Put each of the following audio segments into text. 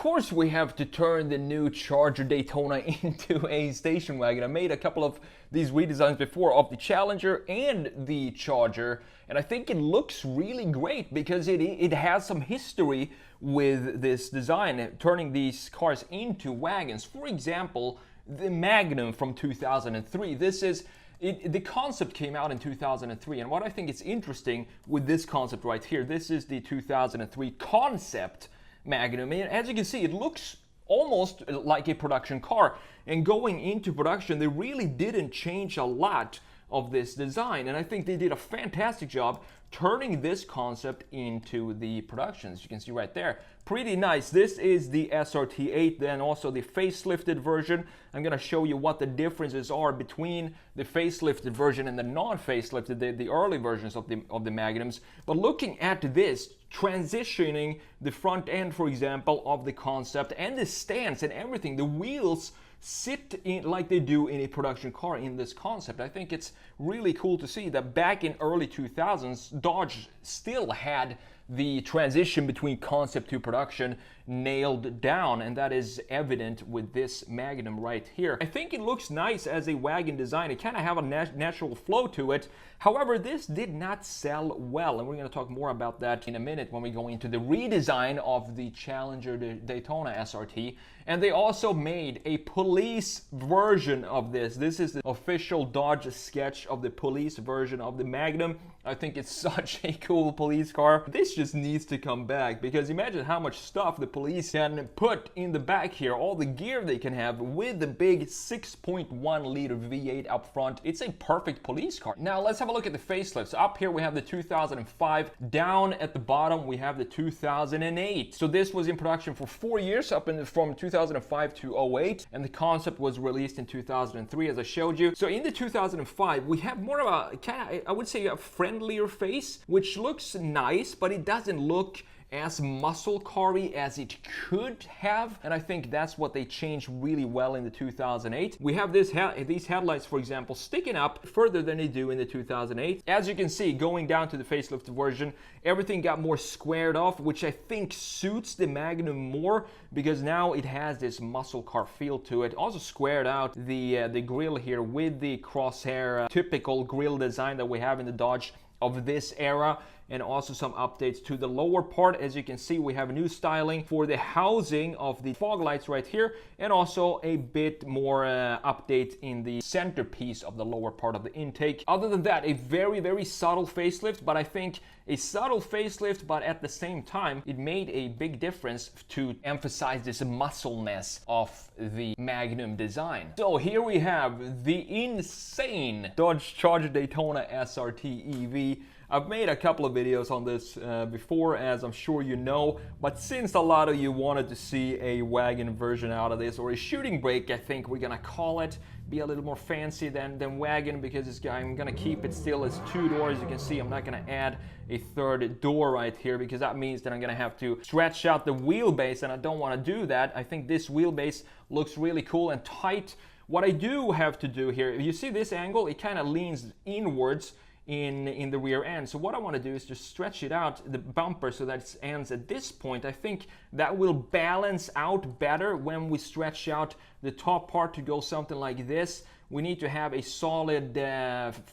course we have to turn the new Charger Daytona into a station wagon. I made a couple of these redesigns before of the Challenger and the Charger, and I think it looks really great because it has some history with this design, turning these cars into wagons. For example, the Magnum from 2003. The concept came out in 2003, and what I think is interesting with this concept right here, this is the 2003 Concept Magnum, and as you can see, it looks almost like a production car, and going into production, they really didn't change a lot of this design, and I think they did a fantastic job turning this concept into the productions. You can see right there, pretty nice. This is the SRT8, then also the facelifted version. I'm gonna show you what the differences are between the facelifted version and the non-facelifted, the early versions of the Magnums. But looking at this, transitioning the front end, for example, of the Concept and the stance and everything, the wheels sit in like they do in a production car in this concept. I think it's really cool to see that back in early 2000s, Dodge still had the transition between concept to production nailed down, and that is evident with this Magnum right here. I think it looks nice as a wagon design. It kind of have a natural flow to it. However, this did not sell well, and we're going to talk more about that in a minute when we go into the redesign of the Challenger Daytona SRT. And they also made a police version of this. This is the official Dodge sketch of the police version of the Magnum. I think it's such a cool police car. This just needs to come back, because imagine how much stuff the police can put in the back here, all the gear they can have with the big 6.1 liter V8 up front. It's a perfect police car. Now let's have a look at the facelifts. Up here we have the 2005, down at the bottom we have the 2008. So this was in production for 4 years, from 2005 to 08, and the concept was released in 2003, as I showed you. So in the 2005 we have more of a kind of, I would say, a friendlier face, which looks nice, but it doesn't look as muscle car-y as it could have, and I think that's what they changed really well in the 2008. We have these headlights, for example, sticking up further than they do in the 2008. As you can see, going down to the facelift version, everything got more squared off, which I think suits the Magnum more, because now it has this muscle car feel to it. Also squared out the grille here with the crosshair typical grille design that we have in the Dodge of this era, and also some updates to the lower part. As you can see, we have a new styling for the housing of the fog lights right here, and also a bit more update in the centerpiece of the lower part of the intake. Other than that, a very, very subtle facelift, but I think a subtle facelift, but at the same time, it made a big difference to emphasize this muscleness of the Magnum design. So here we have the insane Dodge Charger Daytona SRT EV. I've made a couple of videos on this before, as I'm sure you know, but since a lot of you wanted to see a wagon version out of this, or a shooting brake, I think we're gonna call it, be a little more fancy than wagon, because I'm gonna keep it still as 2 doors. You can see I'm not gonna add a third door right here, because that means that I'm gonna have to stretch out the wheelbase, and I don't want to do that. I think this wheelbase looks really cool and tight. What I do have to do here, you see this angle, it kind of leans inwards in the rear end. So what I want to do is just stretch it out, the bumper, so that it ends at this point. I think that will balance out better when we stretch out the top part to go something like this. We need to have a solid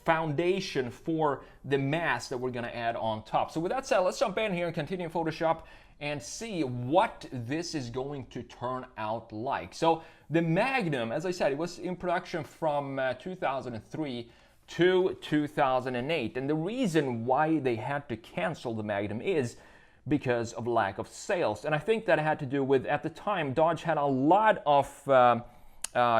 foundation for the mass that we're going to add on top. So with that said, let's jump in here and continue in Photoshop and see what this is going to turn out like. So the Magnum, as I said, it was in production from 2003 to 2008, and the reason why they had to cancel the Magnum is because of lack of sales. And I think that had to do with, at the time, Dodge had a lot of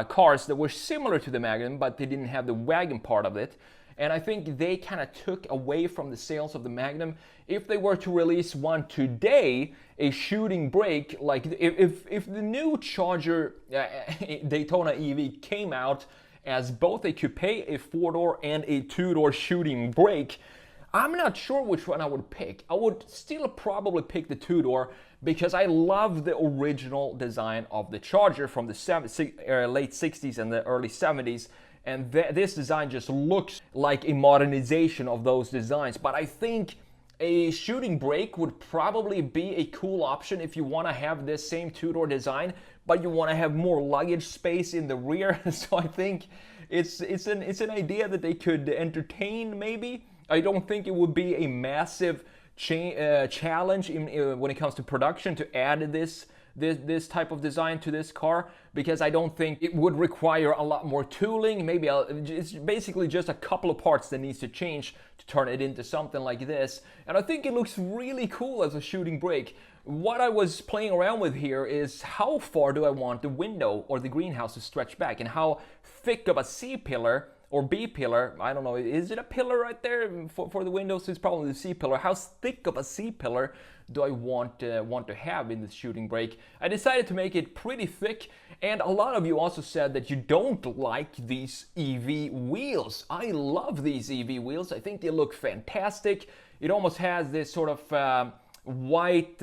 cars that were similar to the Magnum, but they didn't have the wagon part of it. And I think they kind of took away from the sales of the Magnum. If they were to release one today, a shooting brake, like if the new Charger Daytona EV came out as both a coupe, a 4-door, and a 2-door shooting brake, I'm not sure which one I would pick. I would still probably pick the 2-door, because I love the original design of the Charger from the late 60s and the early 70s. And this design just looks like a modernization of those designs. But I think a shooting brake would probably be a cool option if you want to have this same two-door design, but you want to have more luggage space in the rear. So I think it's an idea that they could entertain maybe. I don't think it would be a massive challenge when it comes to production to add this type of design to this car, because I don't think it would require a lot more tooling. Maybe it's basically just a couple of parts that needs to change to turn it into something like this. And I think it looks really cool as a shooting brake. What I was playing around with here is how far do I want the window or the greenhouse to stretch back, and how thick of a C-pillar or B-pillar, I don't know, is it a pillar right there for the windows? It's probably the C-pillar. How thick of a C-pillar do I want to have in the shooting brake? I decided to make it pretty thick, and a lot of you also said that you don't like these EV wheels. I love these EV wheels. I think they look fantastic. It almost has this sort of white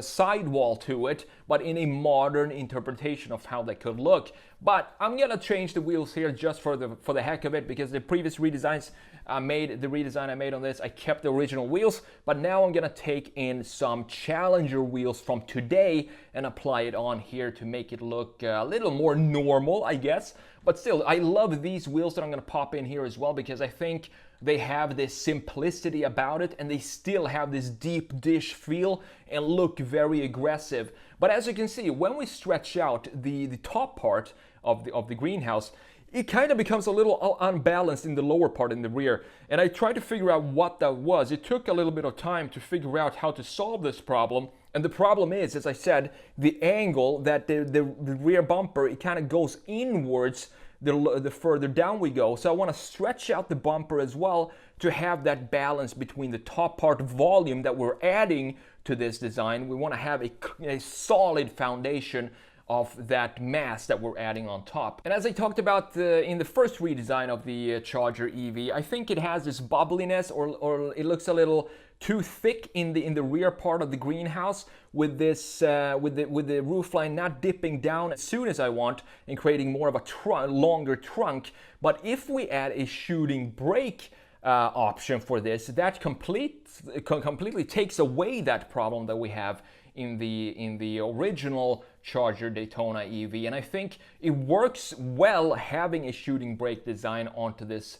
sidewall to it, but in a modern interpretation of how they could look. But I'm gonna change the wheels here just for the heck of it, because the previous redesigns I made, the redesign I made on this, I kept the original wheels, but now I'm gonna take in some Challenger wheels from today and apply it on here to make it look a little more normal, I guess. But still, I love these wheels that I'm gonna pop in here as well, because I think they have this simplicity about it, and they still have this deep dish feel and look very aggressive. But as you can see, when we stretch out the top part of the greenhouse, it kind of becomes a little unbalanced in the lower part in the rear. And I tried to figure out what that was. It took a little bit of time to figure out how to solve this problem. And the problem is, as I said, the angle that the rear bumper, it kind of goes inwards the further down we go. So I want to stretch out the bumper as well to have that balance between the top part volume that we're adding to this design. We want to have a solid foundation of that mass that we're adding on top. And as I talked about in the first redesign of the Charger EV, I think it has this bubbliness, or it looks a little too thick in the rear part of the greenhouse, with this with the roofline not dipping down as soon as I want and creating more of a longer trunk. But if we add a shooting brake option for this, that completely takes away that problem that we have in the original Charger Daytona EV. And I think it works well having a shooting brake design onto this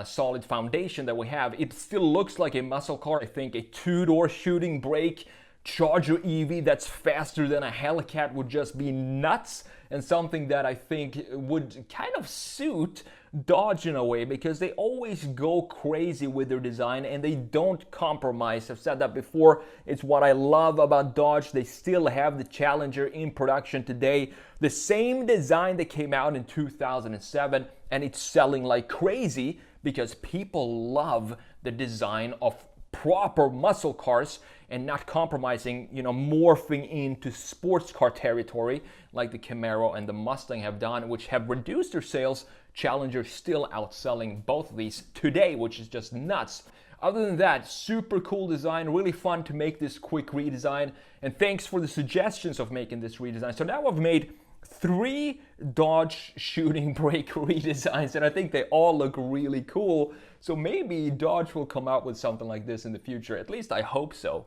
solid foundation that we have. It still looks like a muscle car. I think a two-door shooting brake Charger EV that's faster than a Hellcat would just be nuts, and something that I think would kind of suit Dodge in a way, because they always go crazy with their design and they don't compromise. I've said that before. It's what I love about Dodge. They still have the Challenger in production today. The same design that came out in 2007, and it's selling like crazy because people love the design of proper muscle cars and not compromising, morphing into sports car territory like the Camaro and the Mustang have done, which have reduced their sales. Challenger still outselling both of these today, which is just nuts. Other than that, super cool design, really fun to make this quick redesign, and thanks for the suggestions of making this redesign. So now I've made 3 Dodge shooting brake redesigns, and I think they all look really cool. So maybe Dodge will come out with something like this in the future. At least I hope so.